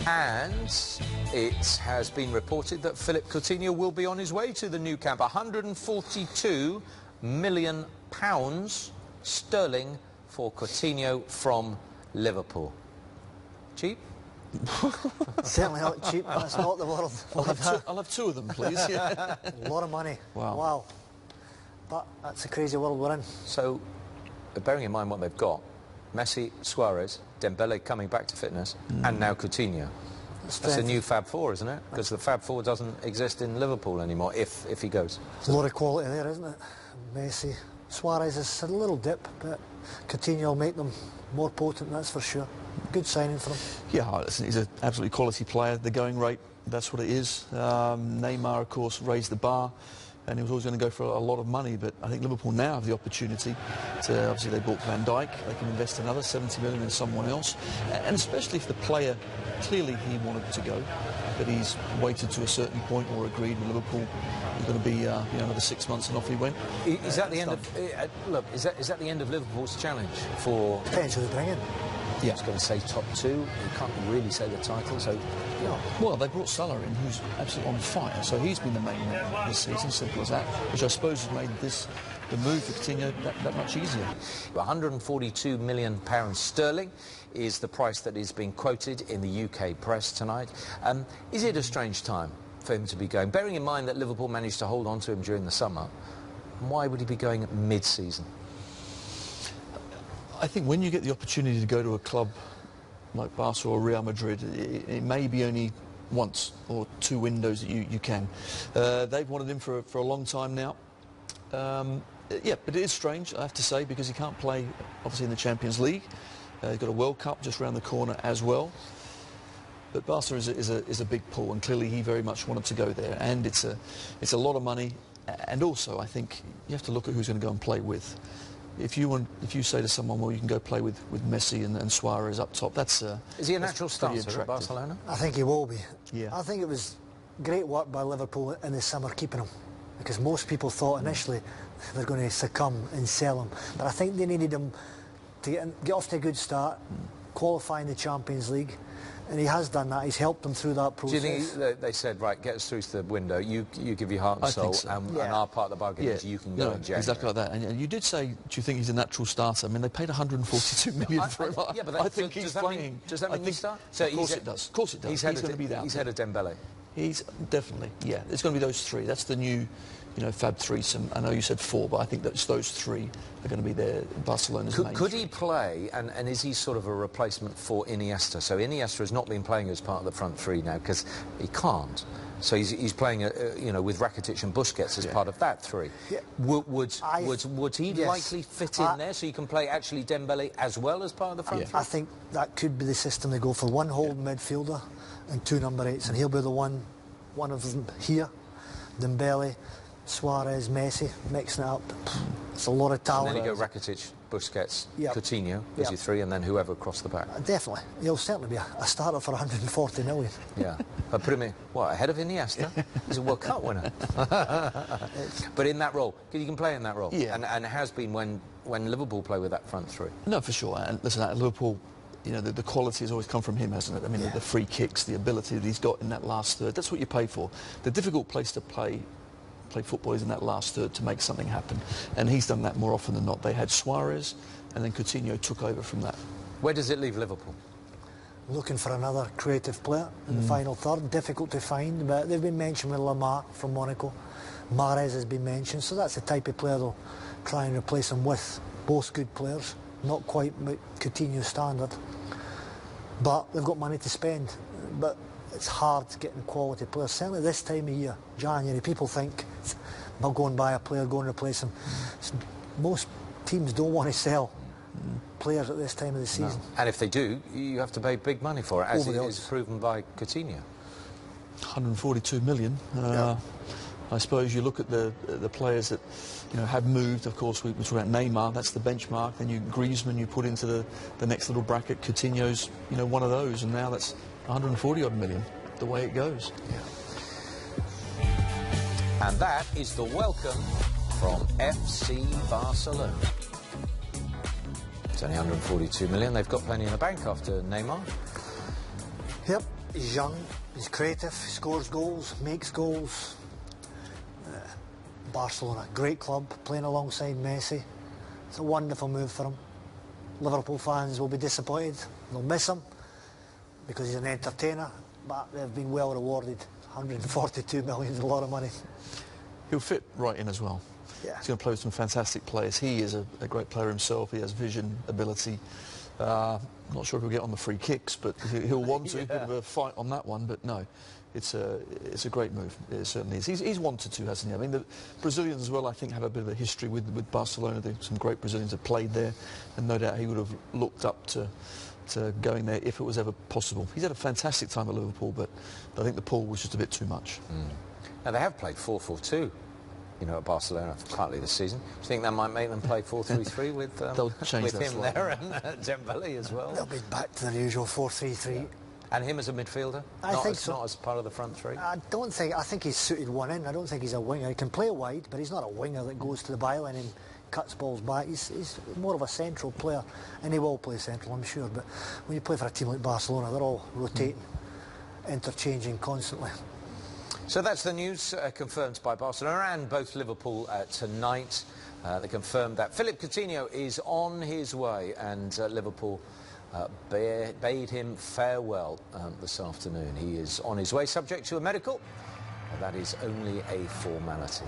And it has been reported that Philippe Coutinho will be on his way to the new camp. £142 million sterling for Coutinho from Liverpool. Cheap? Certainly not cheap. That's not the world. I'll have two of them, please. Yeah. A lot of money. Wow. But that's a crazy world we're in. So, bearing in mind what they've got, Messi, Suarez, Dembele coming back to fitness, and now Coutinho. That's a new Fab Four, isn't it? Because the Fab Four doesn't exist in Liverpool anymore, if he goes. There's a lot of quality there, isn't it? Messi, Suarez has had a little dip, but Coutinho will make them more potent, that's for sure. Good signing for him. Yeah, listen, he's an absolutely quality player. The going rate, that's what it is. Neymar, of course, raised the bar, and he was always going to go for a lot of money, but I think Liverpool now have the opportunity to, obviously they bought Van Dijk, they can invest another 70 million in someone else, and especially if the player, clearly he wanted to go, but he's waited to a certain point or agreed with Liverpool, he's going to be another 6 months and off he went. Is that the end of, look, is that the end of Liverpool's challenge for... Depends who they bring in. Yeah. I was going to say top two. You can't really say the title, so... Yeah. Well, they brought Salah in, who's absolutely on fire, so he's been the main man this season, simple as that, which I suppose has made the move for Coutinho that much easier. £142 million sterling is the price that is being quoted in the UK press tonight. Is it a strange time for him to be going? Bearing in mind that Liverpool managed to hold on to him during the summer, why would he be going mid-season? I think when you get the opportunity to go to a club like Barca or Real Madrid, it may be only once or two windows that you can. They've wanted him for a long time now. Yeah, but it is strange, I have to say, because he can't play, obviously, in the Champions League. He's got a World Cup just around the corner as well. But Barca is a big pull, and clearly he very much wanted to go there. And it's a lot of money, and also I think you have to look at who's going to go and play with. If you say to someone, well, you can go play with Messi and Suarez up top, that's is he a natural starter at Barcelona? I think he will be. Yeah. I think it was great work by Liverpool in the summer keeping him, because most people thought initially they're going to succumb and sell him. But I think they needed him to get off to a good start, qualify in the Champions League. And he has done that. He's helped them through that process. Do you think they said, right, get us through to the window, you give your heart and soul, so. and our part of the bargain is you can go in January. Exactly like that. And you did say, do you think he's a natural starter? I mean, they paid 142 million for him. Yeah, but I think he's playing. Does that mean he start? So of course it does. Of course it does. He's going to be there. He's head of Dembele. He's definitely, yeah. It's going to be those three. That's the new, Fab threesome. I know you said four, but I think that those three are going to be there. Barcelona's main. Could he play, and is he sort of a replacement for Iniesta? So Iniesta has not been playing as part of the front three now because he can't. So he's playing, with Rakitic and Busquets as part of that three. Yeah. Would he likely fit in there so you can play actually Dembele as well as part of the front three? I think that could be the system they go for. One holding midfielder and two number 8s, and he'll be the one of them here. Dembele, Suarez, Messi, mixing it up. It's a lot of talent. And then you go Rakitic, Busquets, Coutinho as your three, and then whoever across the back. Definitely. He'll certainly be a starter for 140 million. Yeah. I'd put him in, ahead of Iniesta? He's a World Cup winner. But in that role, you can play in that role. Yeah. And it has been when Liverpool play with that front three. No, for sure. And listen, at Liverpool, the quality has always come from him, hasn't it? I mean, the free kicks, the ability that he's got in that last third, that's what you pay for. The difficult place to play football is in that last third to make something happen, and he's done that more often than not. They had Suarez, and then Coutinho took over from that. Where does it leave Liverpool? Looking for another creative player in the final third. Difficult to find, but they've been mentioned with Lamar from Monaco. Mahrez has been mentioned, so that's the type of player they'll try and replace him with. Both good players, not quite Coutinho's standard, but they've got money to spend. But it's hard getting quality players. Certainly this time of year, January, people think about going buy a player, go and replace him. Most teams don't want to sell players at this time of the season. No. And if they do, you have to pay big money for it, as it is proven by Coutinho. 142 million. I suppose you look at the players that have moved. Of course, we talk about Neymar. That's the benchmark. Then Griezmann, you put into the next little bracket. Coutinho's one of those, and now that's 140 odd million. The way it goes. Yeah. And that is the welcome from FC Barcelona. It's only 142 million. They've got plenty in the bank after Neymar. Yep. He's young, he's creative, he scores goals, makes goals. Barcelona, great club, playing alongside Messi. It's a wonderful move for him. Liverpool fans will be disappointed. They'll miss him because he's an entertainer, but they've been well rewarded. 142 million is a lot of money. He'll fit right in as well. Yeah. He's going to play with some fantastic players. He is a great player himself. He has vision, ability. I'm not sure if he'll get on the free kicks, but he'll want to. Yeah. Bit of a fight on that one, but no. It's a great move. It certainly is. He's wanted to, hasn't he? I mean, the Brazilians as well, I think, have a bit of a history with Barcelona. Some great Brazilians have played there, and no doubt he would have looked up to going there if it was ever possible. He's had a fantastic time at Liverpool, but I think the pull was just a bit too much. Now, they have played 4-4-2, you know, at Barcelona partly this season. Do you think that might make them play 4-3-3 with, They'll change with that him slightly. there and Dembele as well? They'll be back to their usual 4-3-3. Yeah. And him as a midfielder? I think so. Not as part of the front three? I think he's suited one in. I don't think he's a winger. He can play wide, but he's not a winger that goes to the byline and cuts balls back. He's more of a central player, and he will play central, I'm sure. But when you play for a team like Barcelona, they're all rotating, interchanging constantly. So that's the news confirmed by Barcelona and both Liverpool tonight. They confirmed that Philippe Coutinho is on his way, and Liverpool bade him farewell this afternoon. He is on his way, subject to a medical. That is only a formality.